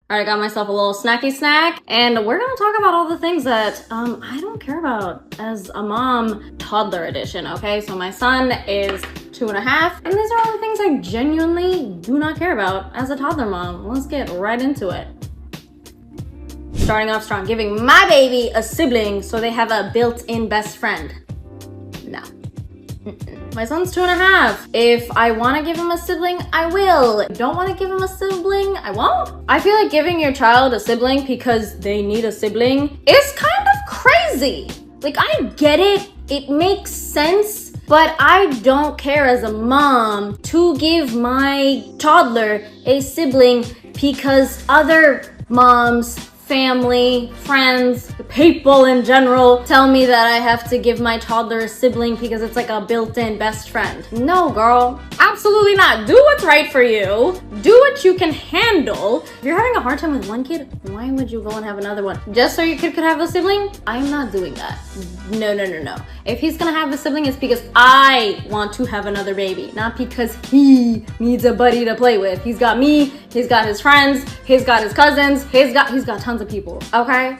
All right, I got myself a little snacky snack, and we're gonna talk about all the things that I don't care about as a mom, toddler edition, okay? So my son is 2.5, and these are all the things I genuinely do not care about as a toddler mom. Let's get right into it. Starting off strong, giving my baby a sibling so they have a built-in best friend. No. My son's 2.5. If I want to give him a sibling, I will. Don't want to give him a sibling, I won't. I feel like giving your child a sibling because they need a sibling is kind of crazy. Like, I get it. It makes sense. But I don't care as a mom to give my toddler a sibling because other moms, family, friends, people in general tell me that I have to give my toddler a sibling because it's like a built-in best friend. No, girl, absolutely not. Do what's right for you. Do what you can handle. If you're having a hard time with one kid, why would you go and have another one? Just so your kid could have a sibling? I'm not doing that. No. If he's gonna have a sibling, it's because I want to have another baby, not because he needs a buddy to play with. He's got me, he's got his friends, he's got his cousins, he's got tons of people, okay?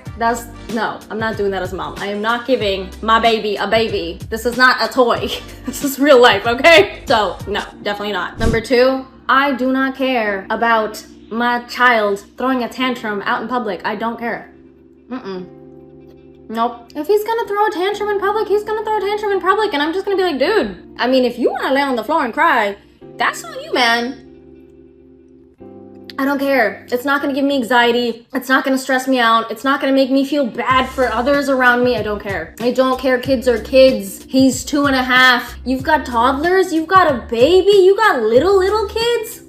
No, I'm not doing that as a mom. I am not giving my baby a baby. This is not a toy. This is real life, okay? So, no, definitely not. Number 2, I do not care about my child throwing a tantrum out in public. I don't care. Nope. If he's gonna throw a tantrum in public, he's gonna throw a tantrum in public, and I'm just gonna be like, dude, I mean, if you wanna lay on the floor and cry, that's on you, man. I don't care. It's not gonna give me anxiety. It's not gonna stress me out. It's not gonna make me feel bad for others around me. I don't care. I don't care. Kids are kids. He's 2.5. You've got toddlers. You've got a baby. You got little kids.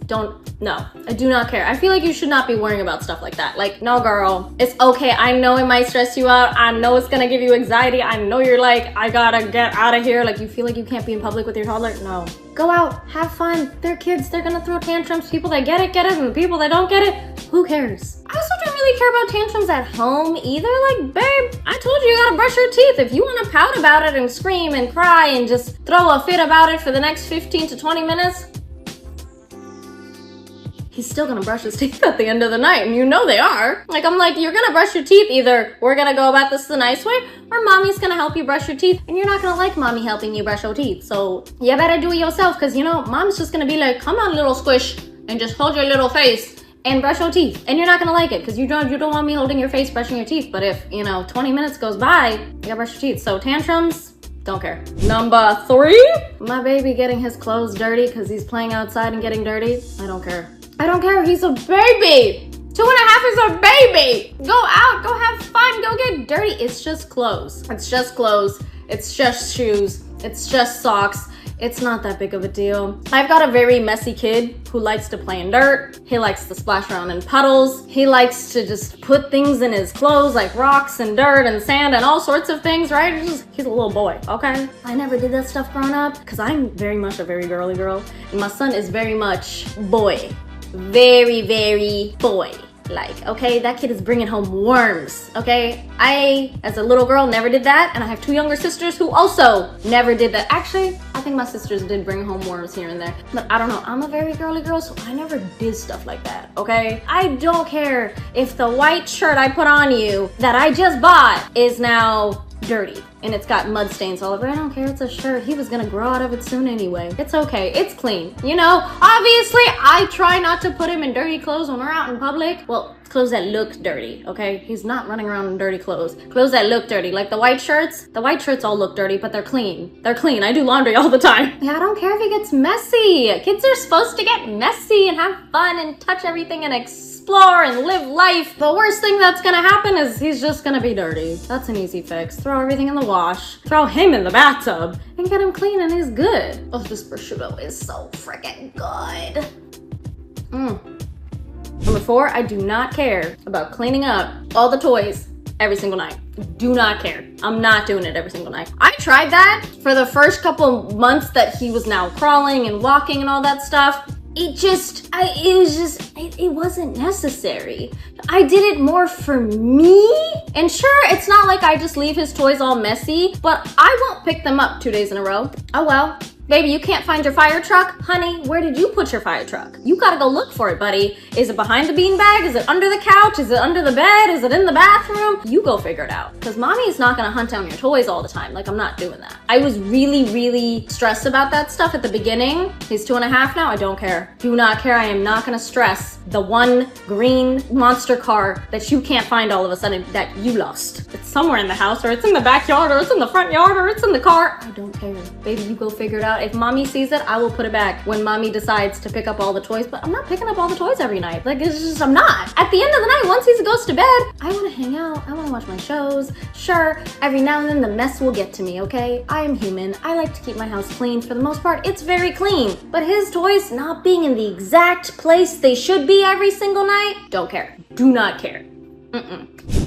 No, I do not care. I feel like you should not be worrying about stuff like that. Like, no, girl, it's okay. I know it might stress you out. I know it's gonna give you anxiety. I know you're like, I gotta get out of here. Like, you feel like you can't be in public with your toddler. No. Go out, have fun. They're kids. They're gonna throw tantrums. People that get it, and the people that don't get it, who cares? I also don't really care about tantrums at home either. Like, babe, I told you gotta brush your teeth. If you wanna pout about it and scream and cry and just throw a fit about it for the next 15 to 20 minutes, he's still gonna brush his teeth at the end of the night, and you know they are. Like, I'm like, you're gonna brush your teeth. Either we're gonna go about this the nice way, or mommy's gonna help you brush your teeth, and you're not gonna like mommy helping you brush your teeth. So you better do it yourself, because, you know, mom's just gonna be like, come on, little squish, and just hold your little face and brush your teeth. And you're not gonna like it, because you don't want me holding your face brushing your teeth. But if, 20 minutes goes by, you gotta brush your teeth. So tantrums, don't care. Number 3, my baby getting his clothes dirty because he's playing outside and getting dirty. I don't care. I don't care. He's a baby. 2.5 is a baby. Go out, go have fun, go get dirty. It's just clothes. It's just clothes. It's just shoes. It's just socks. It's not that big of a deal. I've got a very messy kid who likes to play in dirt. He likes to splash around in puddles. He likes to just put things in his clothes like rocks and dirt and sand and all sorts of things, right? He's a little boy, okay? I never did that stuff growing up because I'm very much a very girly girl, and my son is very much boy. Very boy. Like, okay, that kid is bringing home worms, okay? I, as a little girl, never did that, and I have 2 younger sisters who also never did that. Actually, I think my sisters did bring home worms here and there, but I don't know. I'm a very girly girl, so I never did stuff like that, okay? I don't care if the white shirt I put on you that I just bought is now dirty and it's got mud stains all over. I don't care. It's a shirt. He was gonna grow out of it soon anyway. It's okay. It's clean. Obviously I try not to put him in dirty clothes when we're out in public. Well, clothes that look dirty, okay? He's not running around in dirty clothes. Clothes that look dirty, like the white shirts. The white shirts all look dirty, but they're clean. They're clean. I do laundry all the time. Yeah, I don't care if he gets messy. Kids are supposed to get messy and have fun and touch everything and explore and live life. The worst thing that's gonna happen is he's just gonna be dirty. That's an easy fix. Throw everything in the wash. Throw him in the bathtub and get him clean and he's good. Oh, this prosciutto is so freaking good. Number 4, I do not care about cleaning up all the toys every single night. Do not care. I'm not doing it every single night. I tried that for the first couple months that he was now crawling and walking and all that stuff. It wasn't necessary. I did it more for me. And sure, it's not like I just leave his toys all messy, but I won't pick them up 2 days in a row. Oh well. Baby, you can't find your fire truck? Honey, where did you put your fire truck? You gotta go look for it, buddy. Is it behind the beanbag? Is it under the couch? Is it under the bed? Is it in the bathroom? You go figure it out. Because mommy's not gonna hunt down your toys all the time. Like, I'm not doing that. I was really stressed about that stuff at the beginning. He's 2.5 now. I don't care. Do not care. I am not gonna stress the one green monster car that you can't find all of a sudden that you lost. It's somewhere in the house, or it's in the backyard, or it's in the front yard, or it's in the car. I don't care. Baby, you go figure it out. If mommy sees it, I will put it back when mommy decides to pick up all the toys. But I'm not picking up all the toys every night. Like, it's just, I'm not. At the end of the night, once he goes to bed, I want to hang out. I want to watch my shows. Sure, every now and then the mess will get to me, okay? I am human. I like to keep my house clean. For the most part, it's very clean. But his toys not being in the exact place they should be every single night, don't care. Do not care.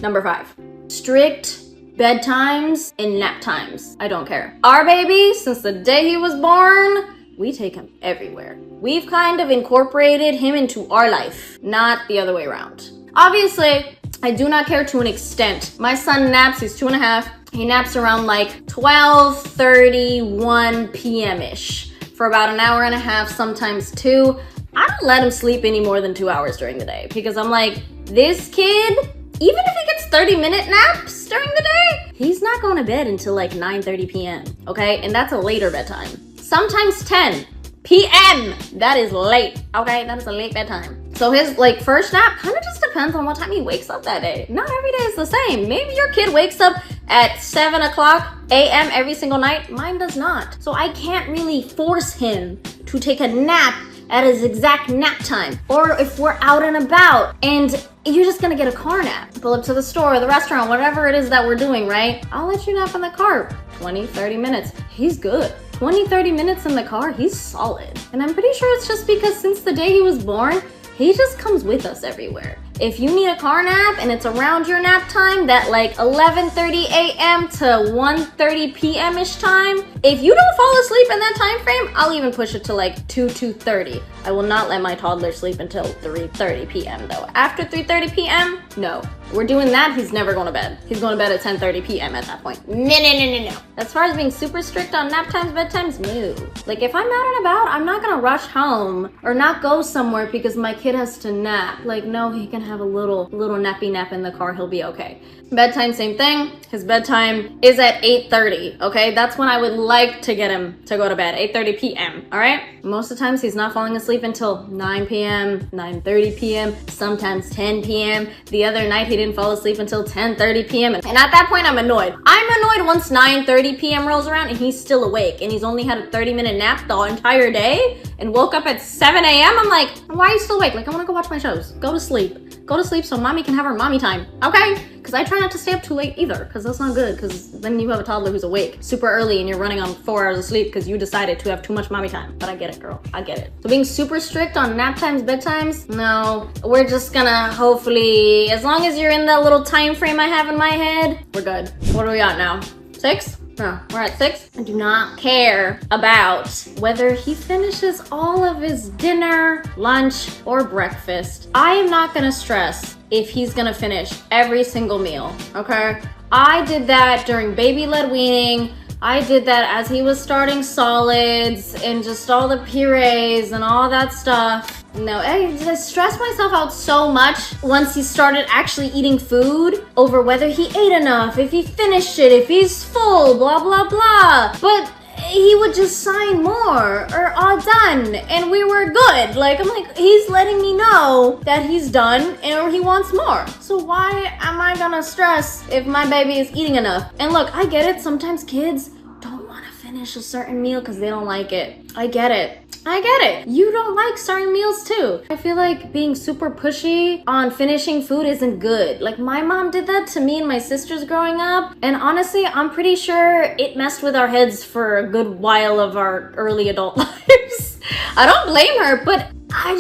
Number 5, strict bedtimes and nap times. I don't care. Our baby, since the day he was born, we take him everywhere. We've kind of incorporated him into our life, not the other way around. Obviously, I do not care to an extent. My son naps, he's 2.5. He naps around like 12:31 p.m.-ish for about an hour and a half, sometimes 2. I don't let him sleep any more than 2 hours during the day because I'm like, this kid, even if he gets 30-minute naps during the day, he's not going to bed until like 9:30 p.m., okay? And that's a later bedtime. Sometimes 10 p.m. That is late, okay? That is a late bedtime. So his like first nap kind of just depends on what time he wakes up that day. Not every day is the same. Maybe your kid wakes up at 7 o'clock a.m. every single night. Mine does not. So I can't really force him to take a nap at his exact nap time. Or if we're out and about and you're just gonna get a car nap, pull up to the store, the restaurant, whatever it is that we're doing, right? I'll let you nap in the car 20, 30 minutes. He's good. 20, 30 minutes in the car, he's solid. And I'm pretty sure it's just because since the day he was born, he just comes with us everywhere. If you need a car nap and it's around your nap time, that like 11:30 a.m. to 1:30 p.m.-ish time, if you don't fall asleep in that time frame, I'll even push it to like 2:30. I will not let my toddler sleep until 3:30 p.m. though. After 3:30 p.m., no. We're doing that, he's never going to bed. He's going to bed at 10:30 p.m. at that point. No. As far as being super strict on nap times, bedtimes, no. Like if I'm out and about, I'm not gonna rush home or not go somewhere because my kid has to nap. Like no, he can have a little nappy nap in the car, he'll be okay. Bedtime, same thing. His bedtime is at 8:30, okay? That's when I would like to get him to go to bed, 8:30 p.m., all right? Most of the times he's not falling asleep until 9 p.m., 9:30 p.m., sometimes 10 p.m. The other night he didn't fall asleep until 10:30 p.m. And at that point I'm annoyed. I'm annoyed once 9:30 p.m. rolls around and he's still awake and he's only had a 30-minute nap the entire day and woke up at 7 a.m. I'm like, why are you still awake? Like, I wanna go watch my shows. Go to sleep. Go to sleep so mommy can have her mommy time, okay? Because I try not to stay up too late either, because that's not good, because then you have a toddler who's awake super early and you're running on 4 hours of sleep because you decided to have too much mommy time. But I get it, girl. I get it. So being super strict on nap times, bedtimes, no. We're just gonna hopefully, as long as you're in that little time frame I have in my head, we're good. What are we at now? 6? No, we're at 6. I do not care about whether he finishes all of his dinner, lunch, or breakfast. I am not gonna stress if he's gonna finish every single meal, okay? I did that during baby-led weaning. I did that as he was starting solids and just all the purees and all that stuff. No, I stressed myself out so much once he started actually eating food over whether he ate enough, if he finished it, if he's full, blah, blah, blah. But he would just sign more or all done and we were good. Like, I'm like, he's letting me know that he's done or he wants more. So why am I gonna stress if my baby is eating enough? And look, I get it. Sometimes kids don't want to finish a certain meal because they don't like it. I get it. I get it. You don't like certain meals too. I feel like being super pushy on finishing food isn't good. Like my mom did that to me and my sisters growing up. And honestly, I'm pretty sure it messed with our heads for a good while of our early adult lives. I don't blame her, but I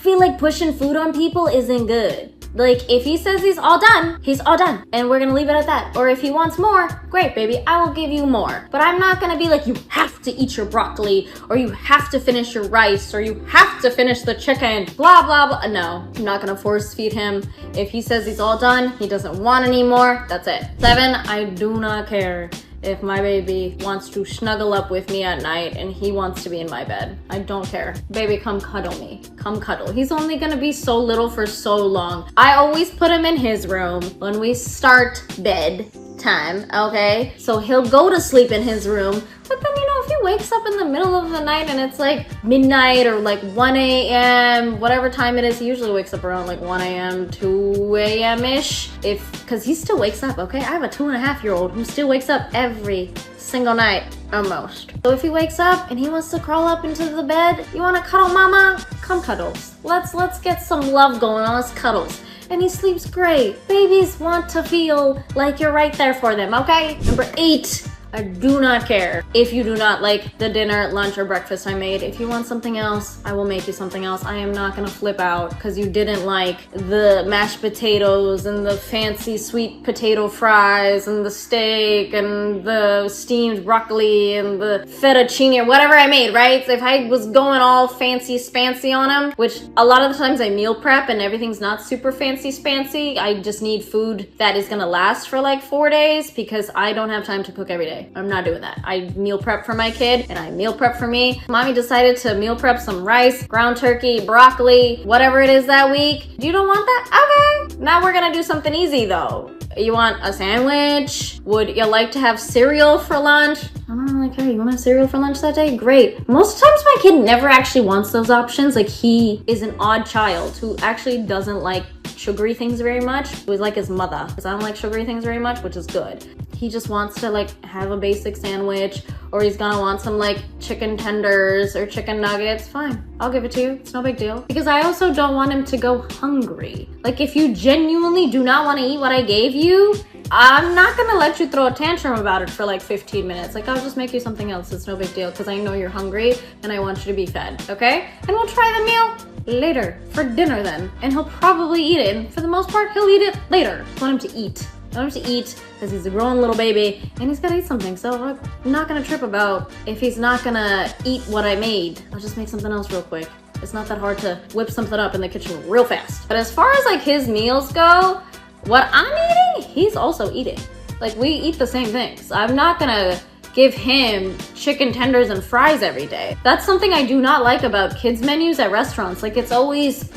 feel like pushing food on people isn't good. Like, if he says he's all done, he's all done. And we're gonna leave it at that. Or if he wants more, great, baby, I will give you more. But I'm not gonna be like, you have to eat your broccoli, or you have to finish your rice, or you have to finish the chicken, blah, blah, blah. No, I'm not gonna force feed him. If he says he's all done, he doesn't want any more, that's it. 7, I do not care. if my baby wants to snuggle up with me at night and he wants to be in my bed. I don't care. Baby, come cuddle me. Come cuddle. He's only gonna be so little for so long. I always put him in his room when we start bed time, okay? So he'll go to sleep in his room, but then, you know, if he wakes up in the middle of the night and it's like midnight or like 1 a.m., whatever time it is, he usually wakes up around like 1 a.m., 2 a.m.-ish, because he still wakes up, okay? I have a 2.5-year-old who still wakes up every single night, almost. So if he wakes up and he wants to crawl up into the bed, you wanna cuddle mama? Come cuddles. Let's get some love going on, let's cuddles. And he sleeps great. Babies want to feel like you're right there for them, okay? Number 8, I do not care if you do not like the dinner, lunch, or breakfast I made. If you want something else, I will make you something else. I am not gonna flip out because you didn't like the mashed potatoes and the fancy sweet potato fries and the steak and the steamed broccoli and the fettuccine or whatever I made, right? If I was going all fancy spancy on them, which a lot of the times I meal prep and everything's not super fancy spancy, I just need food that is gonna last for like 4 days because I don't have time to cook every day. I'm not doing that. I meal prep for my kid and I meal prep for me. Mommy decided to meal prep some rice, ground turkey, broccoli, whatever it is that week. You don't want that? Okay. Now we're gonna do something easy though. You want a sandwich? Would you like to have cereal for lunch? I don't really care. You want to have cereal for lunch that day? Great. Most times my kid never actually wants those options. Like, he is an odd child who actually doesn't like sugary things very much. He's like his mother, because I don't like sugary things very much, which is good. He just wants to like have a basic sandwich, or he's gonna want some like chicken tenders or chicken nuggets. Fine, I'll give it to you. It's no big deal. Because I also don't want him to go hungry. Like, if you genuinely do not want to eat what I gave you, I'm not gonna let you throw a tantrum about it for like 15 minutes. Like, I'll just make you something else. It's no big deal because I know you're hungry and I want you to be fed, okay? And we'll try the meal later for dinner then. And he'll probably eat it. And for the most part, he'll eat it later. I want him to eat. I want him to eat because he's a grown little baby and he's gotta eat something. So I'm not gonna trip about if he's not gonna eat what I made. I'll just make something else real quick. It's not that hard to whip something up in the kitchen real fast. But as far as like his meals go, what I'm eating, he's also eating. Like, we eat the same things. I'm not gonna give him chicken tenders and fries every day. That's something I do not like about kids' menus at restaurants. Like, it's always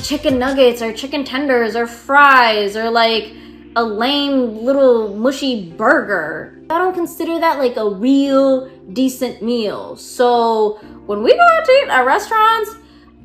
chicken nuggets or chicken tenders or fries or like a lame little mushy burger. I don't consider that like a real decent meal. So when we go out to eat at restaurants,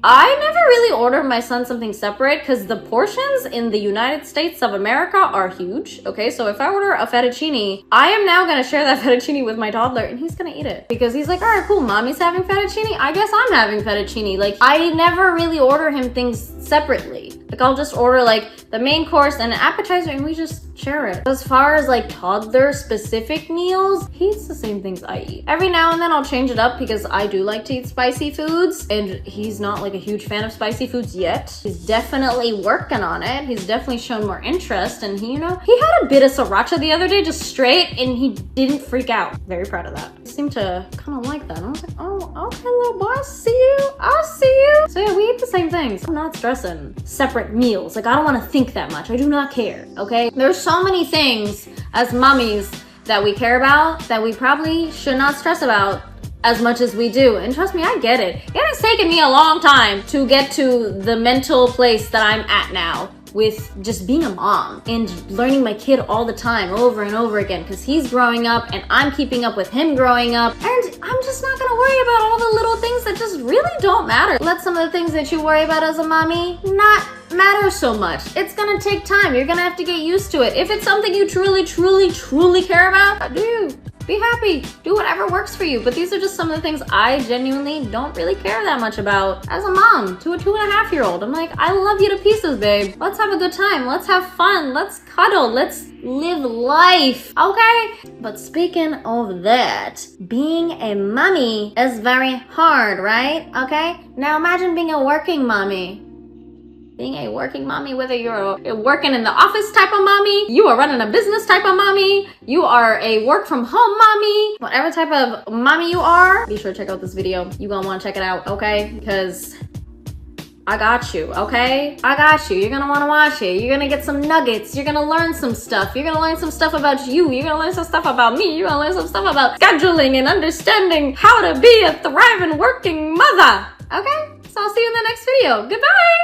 I never really order my son something separate because the portions in the United States of America are huge, okay? So if I order a fettuccine, I am now gonna share that fettuccine with my toddler and he's gonna eat it because he's like, all right, cool, mommy's having fettuccine, I guess I'm having fettuccine. Like, I never really order him things separately. Like, I'll just order like the main course and an appetizer and we just share it. As far as like toddler specific meals, he eats the same things I eat. Every now and then I'll change it up because I do like to eat spicy foods and he's not like a huge fan of spicy foods yet. He's definitely working on it. He's definitely shown more interest and he, you know, he had a bit of sriracha the other day just straight and he didn't freak out. Very proud of that. He seemed to kind of like that. I was like, oh, okay, little boy, I see you. I see you. So yeah, we eat the same things. I'm not stressing separate meals. Like, I don't want to think that much. I do not care, okay? There's so many things as mommies that we care about that we probably should not stress about as much as we do. And trust me, I get it. It has taken me a long time to get to the mental place that I'm at now with just being a mom and learning my kid all the time over and over again because he's growing up and I'm keeping up with him growing up, and I'm just not gonna worry about all the little things that just really don't matter. Let some of the things that you worry about as a mommy not matter so much. It's gonna take time. You're gonna have to get used to it. If it's something you truly care about, do. Be happy, do whatever works for you. But these are just some of the things I genuinely don't really care that much about as a mom to a 2.5-year-old. I'm like, I love you to pieces, babe. Let's have a good time. Let's have fun. Let's cuddle. Let's live life, okay? But speaking of that, being a mommy is very hard, right? Okay? Now imagine being a working mommy. Being a working mommy, whether you're working in the office type of mommy, you are running a business type of mommy, you are a work from home mommy, whatever type of mommy you are, be sure to check out this video. You're gonna wanna check it out, okay? Because I got you, okay? I got you. You're gonna wanna watch it. You're gonna get some nuggets. You're gonna learn some stuff. You're gonna learn some stuff about you. You're gonna learn some stuff about me. You're gonna learn some stuff about scheduling and understanding how to be a thriving working mother. Okay? So I'll see you in the next video. Goodbye!